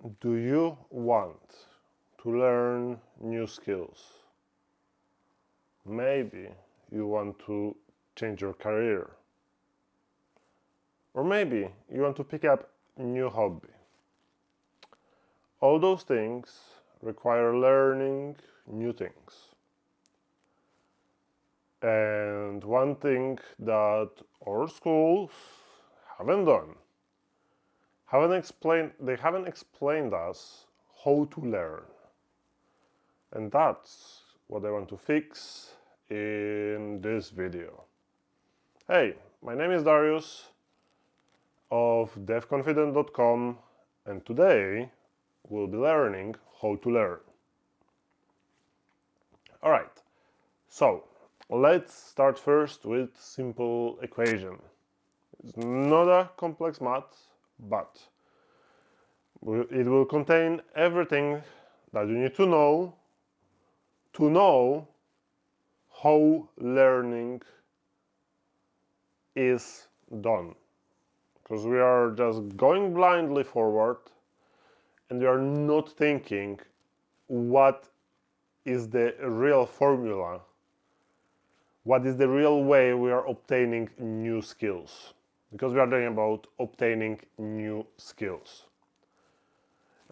Do you want to learn new skills? Maybe you want to change your career. Or maybe you want to pick up a new hobby. All those things require learning new things. And one thing that our schools haven't done, they haven't explained us how to learn. And that's what I want to fix in this video. Hey, my name is Darius of devconfident.com, and today we'll be learning how to learn. Alright, so let's start first with simple equation. It's not a complex math, but it will contain everything that you need to know how learning is done. Because we are just going blindly forward and we are not thinking what is the real formula, what is the real way we are obtaining new skills. Because we are talking about obtaining new skills.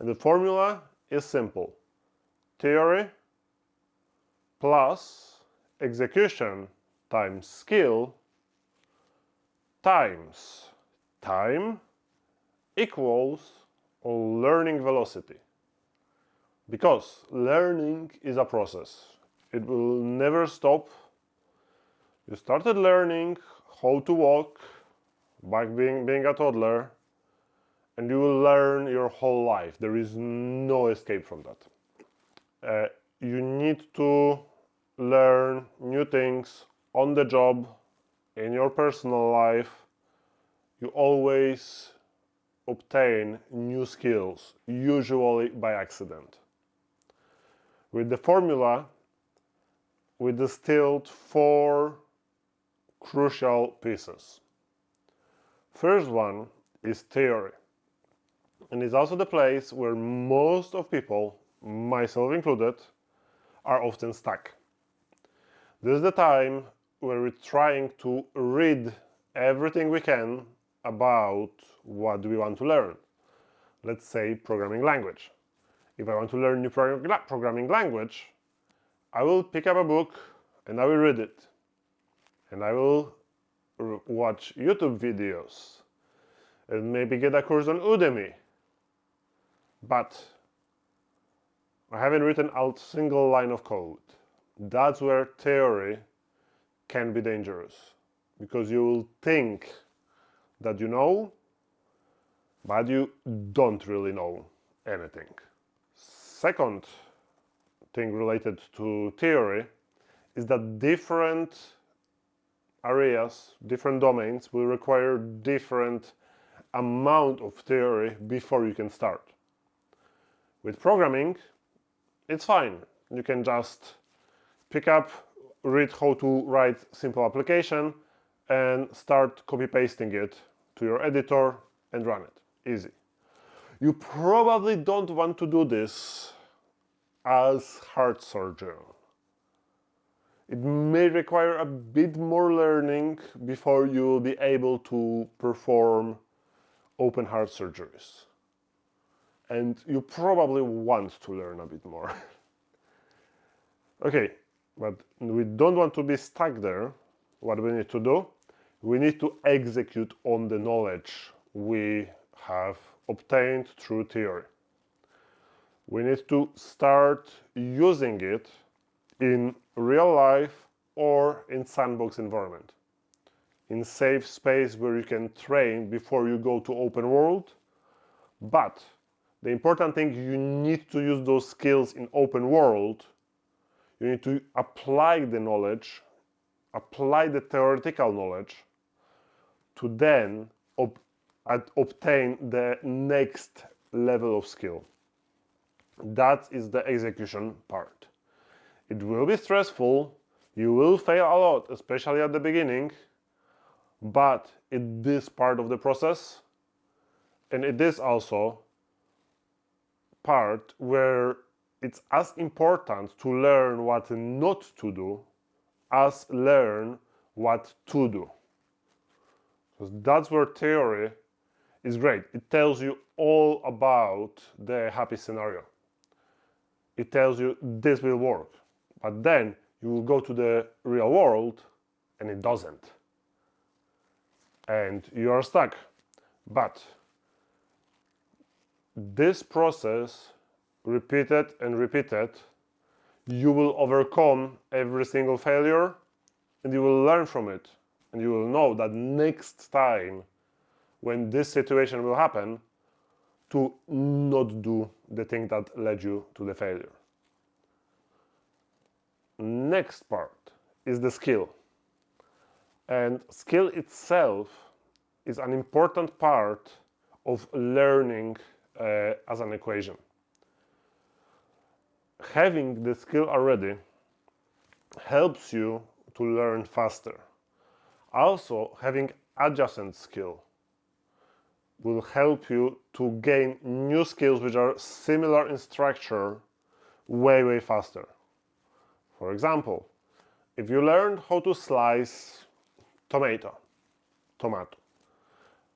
And the formula is simple. Theory plus execution times skill times time equals learning velocity. Because learning is a process. It will never stop. You started learning how to walk back being a toddler, and you will learn your whole life. There is no escape from that. You need to learn new things on the job, in your personal life. You always obtain new skills, usually by accident. With the formula, we distilled 4 crucial pieces. First one is theory, and it's also the place where most of people, myself included, are often stuck. This is the time where we're trying to read everything we can about what we want to learn. Let's say programming language. If I want to learn new programming language, I will pick up a book and I will read it. And I will watch YouTube videos and maybe get a course on Udemy. But I haven't written out a single line of code. That's where theory can be dangerous, because you will think that you know, but you don't really know anything. Second thing related to theory is that different areas, different domains will require different amount of theory before you can start. With programming, it's fine. You can just pick up, read how to write simple application, and start copy-pasting it to your editor and run it. Easy. You probably don't want to do this as heart surgeon. It may require a bit more learning before you will be able to perform open heart surgeries. And you probably want to learn a bit more. Okay, but we don't want to be stuck there. What we need to do? We need to execute on the knowledge we have obtained through theory. We need to start using it in real life or in sandbox environment. In safe space where you can train before you go to open world. But the important thing, you need to use those skills in open world. You need to apply the knowledge, apply the theoretical knowledge to then obtain the next level of skill. That is the execution part. It will be stressful, you will fail a lot, especially at the beginning, but it is part of the process, and it is also part where it's as important to learn what not to do as learn what to do. Because that's where theory is great. It tells you all about the happy scenario. It tells you this will work. But then you will go to the real world and it doesn't. And you are stuck. But this process, repeated and repeated, you will overcome every single failure and you will learn from it. And you will know that next time when this situation will happen, to not do the thing that led you to the failure. Next part is the skill. And skill itself is an important part of learning as an equation. Having the skill already helps you to learn faster. Also, having adjacent skill will help you to gain new skills which are similar in structure way faster. For example, if you learned how to slice tomato,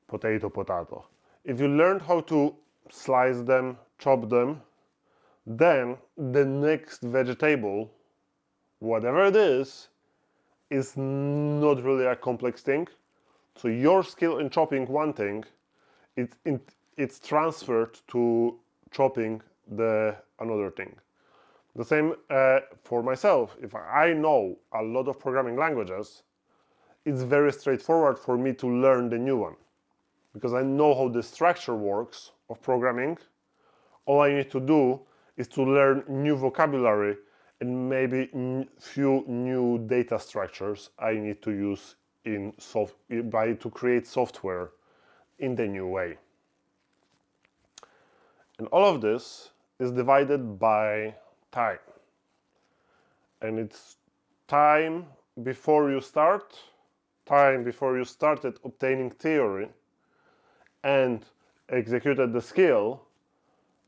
potato, if you learned how to slice them, chop them, then the next vegetable, whatever it is not really a complex thing. So your skill in chopping one thing, it's transferred to chopping the another thing. The same for myself. If I know a lot of programming languages, it's very straightforward for me to learn the new one. Because I know how the structure works of programming, all I need to do is to learn new vocabulary and maybe few new data structures I need to use to create software in the new way. And all of this is divided by time. And it's time before you started obtaining theory and executed the skill,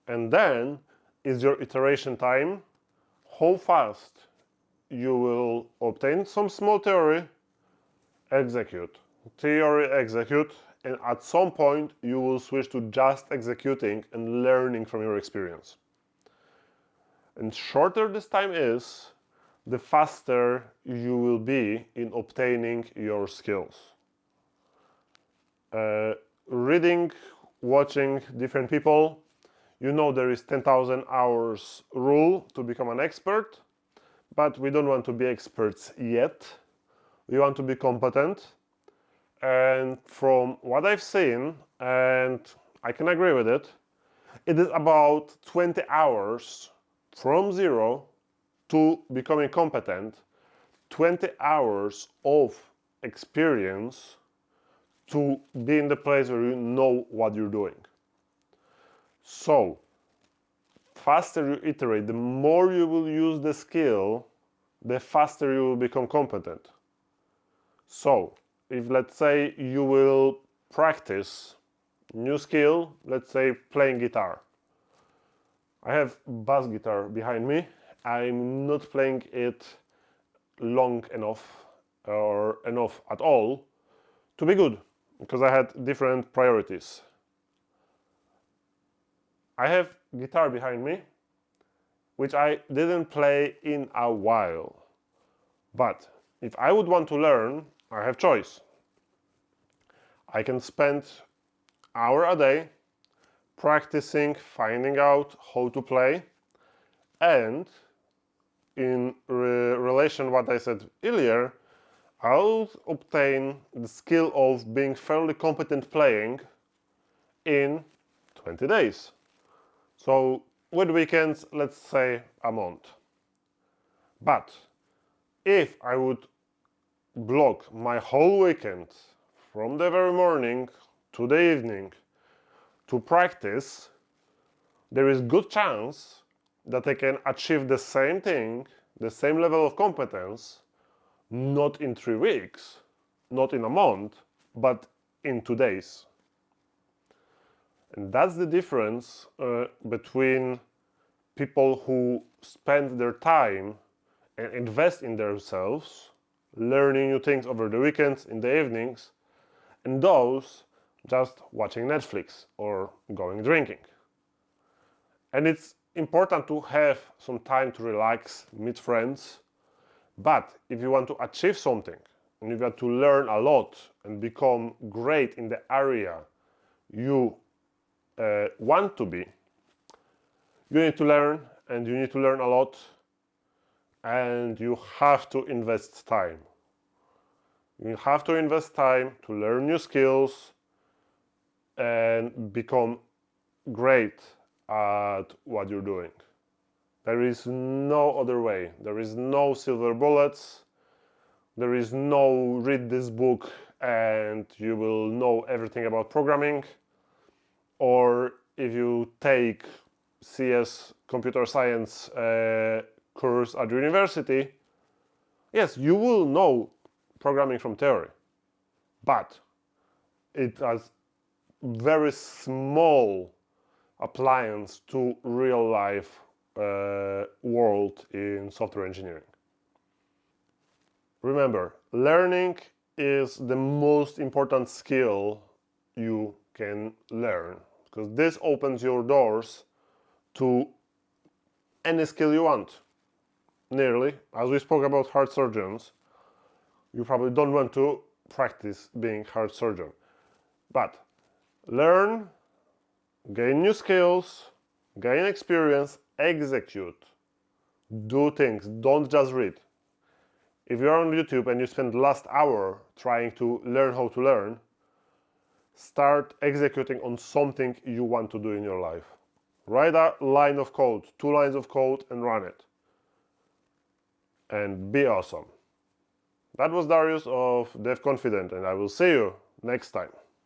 and then is your iteration time, how fast you will obtain some small theory, execute, and at some point you will switch to just executing and learning from your experience. And shorter this time is, the faster you will be in obtaining your skills. Reading, watching different people, you know there is 10,000 hours rule to become an expert, but we don't want to be experts yet. We want to be competent. And from what I've seen, and I can agree with it, it is about 20 hours from zero to becoming competent, 20 hours of experience to be in the place where you know what you're doing. So, faster you iterate, the more you will use the skill, the faster you will become competent. So, if let's say you will practice new skill, let's say playing guitar. I have bass guitar behind me. I'm not playing it long enough or enough at all to be good because I had different priorities. I have guitar behind me which I didn't play in a while, but if I would want to learn, I have choice. I can spend hour a day practicing, finding out how to play, and in relation to what I said earlier, I'll obtain the skill of being fairly competent playing in 20 days. So with weekends, let's say a month. But if I would block my whole weekend from the very morning to the evening to practice, there is good chance that I can achieve the same thing, the same level of competence, not in 3 weeks, not in a month, but in 2 days. And that's the difference between people who spend their time and invest in themselves, learning new things over the weekends, in the evenings, and those just watching Netflix or going drinking. And it's important to have some time to relax, meet friends, but if you want to achieve something, and you want to learn a lot and become great in the area you want to be, you need to learn, and you need to learn a lot, and you have to invest time. You have to invest time to learn new skills and become great at what you're doing. There is no other way. There is no silver bullets. There is no read this book and you will know everything about programming. Or if you take CS computer science course at university, yes, you will know programming from theory, but it has very small appliance to real life world in software engineering. Remember, learning is the most important skill you can learn, because this opens your doors to any skill you want. Nearly, as we spoke about heart surgeons, you probably don't want to practice being heart surgeon, but learn, gain new skills, gain experience, execute, do things, don't just read. If you're on YouTube and you spend the last hour trying to learn how to learn, start executing on something you want to do in your life. Write a line of code, 2 lines of code, and run it. And be awesome. That was Darius of Dev Confident, and I will see you next time.